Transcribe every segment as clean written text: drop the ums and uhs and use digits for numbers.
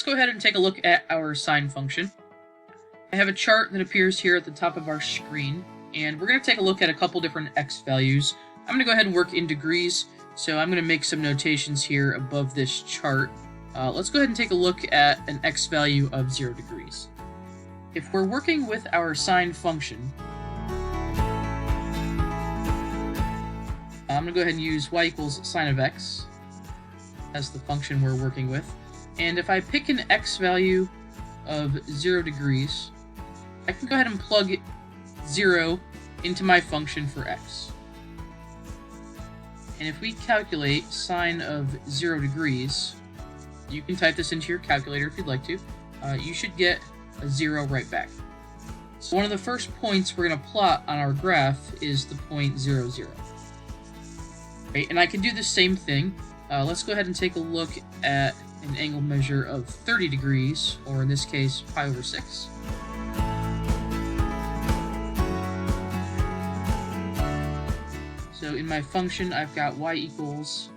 go ahead and take a look at our sine function. I have a chart that appears here at the top of our screen, and we're going to take a look at a couple different x values. I'm going to go ahead and work in degrees, so I'm going to make some notations here above this chart. Let's go ahead and take a look at an x value of 0 degrees. If we're working with our sine function, I'm going to go ahead and use y equals sine of x as the function we're working with. And if I pick an x value of 0 degrees, I can go ahead and plug 0 into my function for x. And if we calculate sine of 0 degrees, you can type this into your calculator if you'd like to, you should get a 0 right back. So one of the first points we're going to plot on our graph is the point 0, 0. Right, and I can do the same thing. Let's go ahead and take a look at an angle measure of 30 degrees, or in this case, pi over 6. So in my function, I've got y equals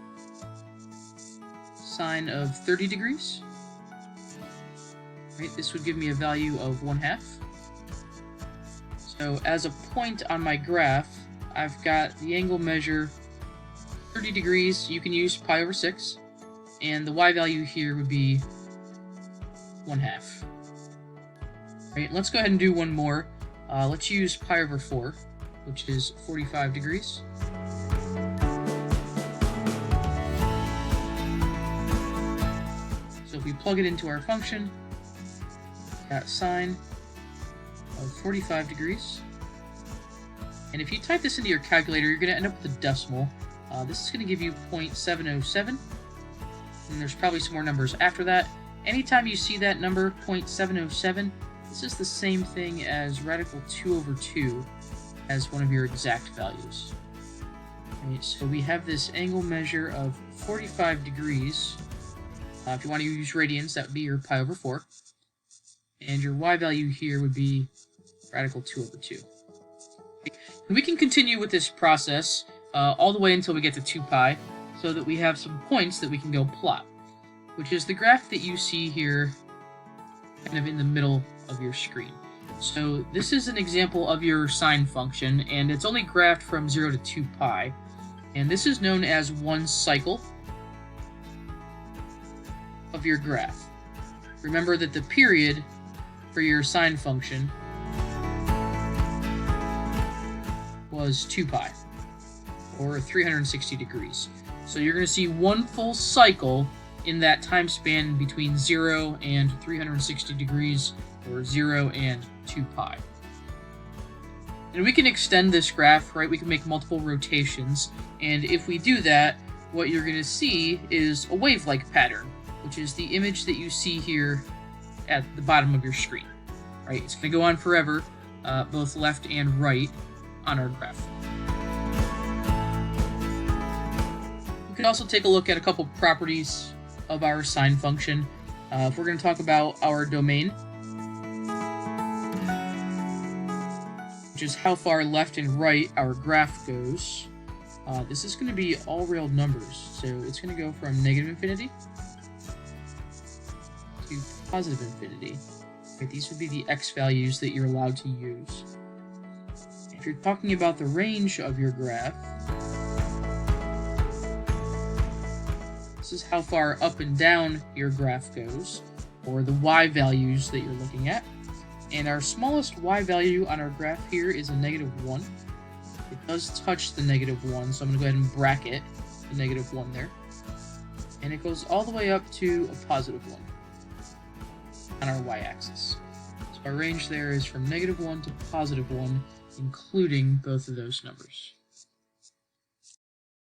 sine of 30 degrees. Right, this would give me a value of 1/2. So as a point on my graph, I've got the angle measure 30 degrees. You can use pi over 6, and the y value here would be 1/2. Right, let's go ahead and do one more. Let's use pi over 4, which is 45 degrees. So if we plug it into our function, got sine of 45 degrees. And if you type this into your calculator, you're going to end up with a decimal. This is going to give you 0.707, and there's probably some more numbers after that. Anytime you see that number, 0.707, this is the same thing as radical 2 over 2 as one of your exact values. Right, so we have this angle measure of 45 degrees. If you want to use radians, that would be your pi over 4. And your y value here would be radical 2 over 2. And we can continue with this process all the way until we get to 2 pi, so that we have some points that we can go plot, which is the graph that you see here kind of in the middle of your screen. So this is an example of your sine function, and it's only graphed from 0 to 2 pi, and this is known as one cycle of your graph. Remember that the period for your sine function was 2 pi, or 360 degrees. So you're going to see one full cycle in that time span between 0 and 360 degrees, or 0 and 2 pi. And we can extend this graph, right? We can make multiple rotations, and if we do that, what you're going to see is a wave-like pattern, which is the image that you see here at the bottom of your screen. Right? It's going to go on forever, both left and right on our graph. We can also take a look at a couple properties of our sine function. If we're going to talk about our domain, which is how far left and right our graph goes, this is going to be all real numbers. So it's going to go from negative infinity to positive infinity. Right, these would be the x values that you're allowed to use. If you're talking about the range of your graph, this is how far up and down your graph goes, or the y values that you're looking at. And our smallest y value on our graph here is a -1. It does touch the -1, so I'm going to go ahead and bracket the -1 there. And it goes all the way up to a +1 on our y-axis. So our range there is from -1 to +1, including both of those numbers.